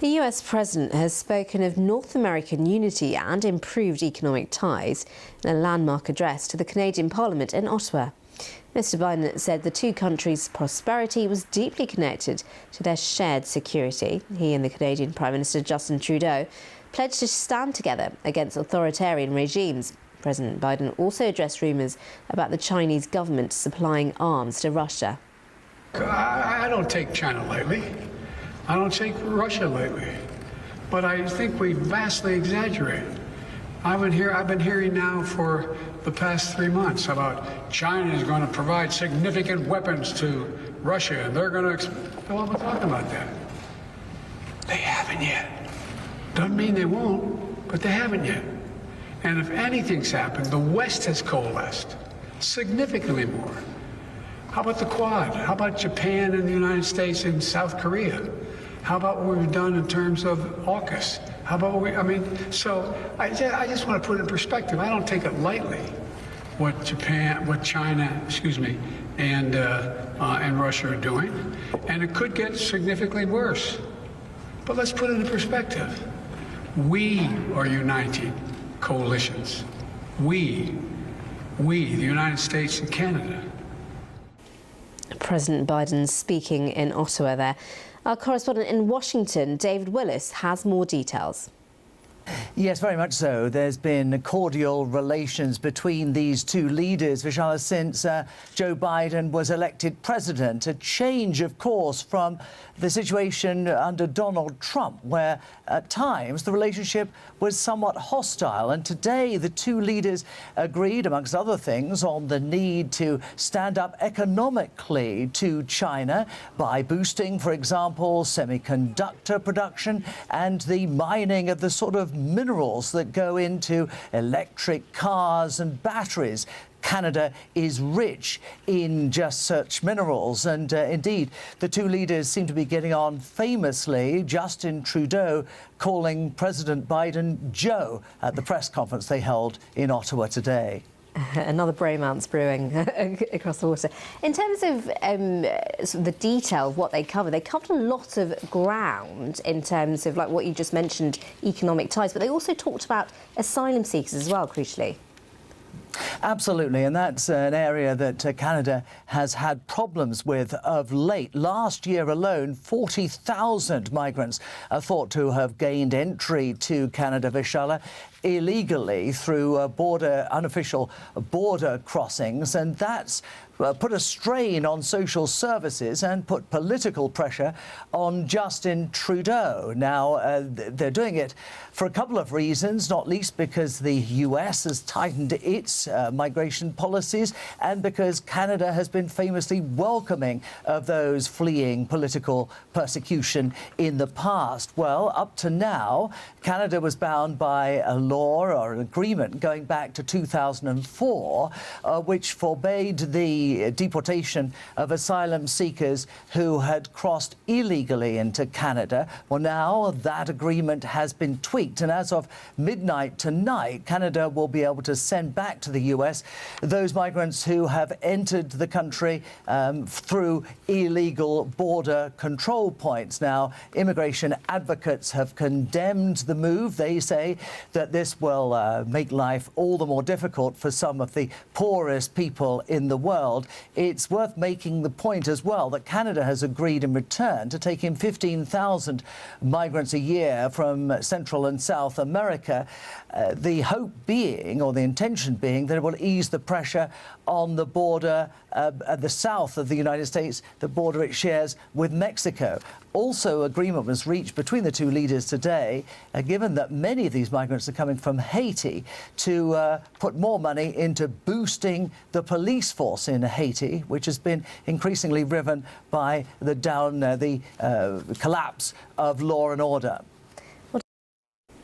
The US president has spoken of North American unity and improved economic ties in a landmark address to the Canadian Parliament in Ottawa. Mr. Biden said the two countries' prosperity was deeply connected to their shared security. He and the Canadian Prime Minister Justin Trudeau pledged to stand together against authoritarian regimes. President Biden also addressed rumours about the Chinese government supplying arms to Russia. I don't take China lightly. I don't take Russia lightly. But I think we vastly exaggerate. I've been hearing now for the past 3 months about China is going to provide significant weapons to Russia, and they're going to. They'll all be talking about that. They haven't yet. Doesn't mean they won't, but they haven't yet. And if anything's happened, the West has coalesced significantly more. How about the Quad? How about Japan and the United States and South Korea? How about what we've done in terms of AUKUS? How about what I just want to put it in perspective. I don't take it lightly what China, and Russia are doing. And it could get significantly worse. But let's put it in perspective. We are uniting coalitions. We, the United States and Canada. President Biden speaking in Ottawa there. Our correspondent in Washington, David Willis, has more details. Yes, very much so. There's been cordial relations between these two leaders, Vishala, since Joe Biden was elected president. A change, of course, from the situation under Donald Trump, where at times the relationship was somewhat hostile. And today the two leaders agreed, amongst other things, on the need to stand up economically to China by boosting, for example, semiconductor production and the mining of the sort of minerals that go into electric cars and batteries. Canada is rich in just such minerals, and indeed the two leaders seem to be getting on famously. Justin Trudeau calling President Biden Joe at the press conference they held in Ottawa today. Another bromance brewing across the water. In terms of sort of the detail of what they covered a lot of ground in terms of, like what you just mentioned, economic ties, but they also talked about asylum seekers as well, crucially. Absolutely, and that's an area that Canada has had problems with of late. Last year alone, 40,000 migrants are thought to have gained entry to Canada, Vishala, illegally through unofficial border crossings, and that's put a strain on social services and put political pressure on Justin Trudeau. Now, they're doing it for a couple of reasons, not least because the US has tightened its migration policies and because Canada has been famously welcoming of those fleeing political persecution in the past. Well, up to now, Canada was bound by a law or an agreement going back to 2004, which forbade the deportation of asylum seekers who had crossed illegally into Canada. Well, now that agreement has been tweaked, and as of midnight tonight, Canada will be able to send back to the US those migrants who have entered the country through illegal border control points. Now, immigration advocates have condemned the move. They say that this will make life all the more difficult for some of the poorest people in the world. It's worth making the point as well that Canada has agreed in return to take in 15,000 migrants a year from Central and South America. The hope being, or the intention being, that it will ease the pressure on the border at the south of the United States, the border it shares with Mexico. Also, agreement was reached between the two leaders today, given that many of these migrants are coming from Haiti, to put more money into boosting the police force in Haiti, which has been increasingly riven by the collapse of law and order.